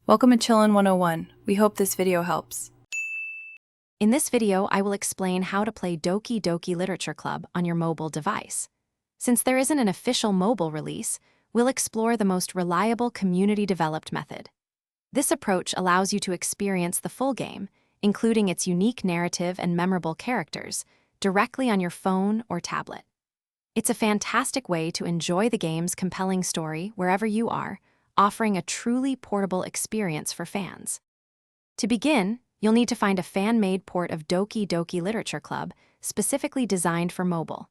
Welcome to Chillin' 101. We hope this video helps. In this video, I will explain how to play Doki Doki Literature Club on your mobile device. Since there isn't an official mobile release, we'll explore the most reliable community-developed method. This approach allows you to experience the full game, including its unique narrative and memorable characters, directly on your phone or tablet. It's a fantastic way to enjoy the game's compelling story wherever you are, offering a truly portable experience for fans. To begin, you'll need to find a fan-made port of Doki Doki Literature Club specifically designed for mobile.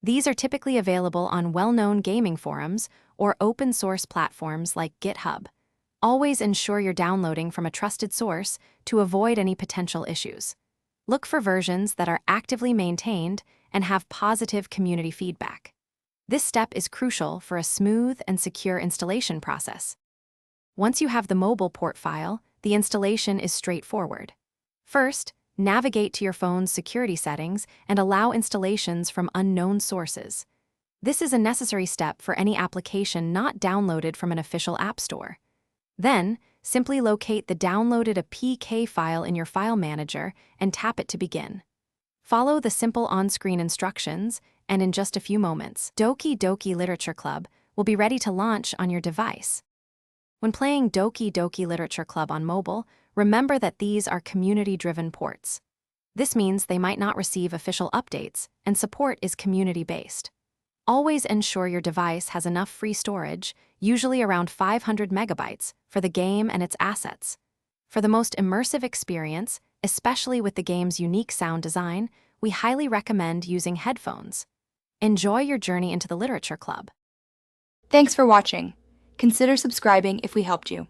These are typically available on well-known gaming forums or open-source platforms like GitHub. Always ensure you're downloading from a trusted source to avoid any potential issues. Look for versions that are actively maintained and have positive community feedback. This step is crucial for a smooth and secure installation process. Once you have the mobile port file, the installation is straightforward. First, navigate to your phone's security settings and allow installations from unknown sources. This is a necessary step for any application not downloaded from an official app store. Then, simply locate the downloaded APK file in your file manager and tap it to begin. Follow the simple on-screen instructions, and in just a few moments, Doki Doki Literature Club will be ready to launch on your device. When playing Doki Doki Literature Club on mobile, remember that these are community-driven ports. This means they might not receive official updates, and support is community-based. Always ensure your device has enough free storage, usually around 500 megabytes, for the game and its assets. For the most immersive experience, especially with the game's unique sound design, we highly recommend using headphones. Enjoy your journey into the Literature Club. Thanks for watching. Consider subscribing if we helped you.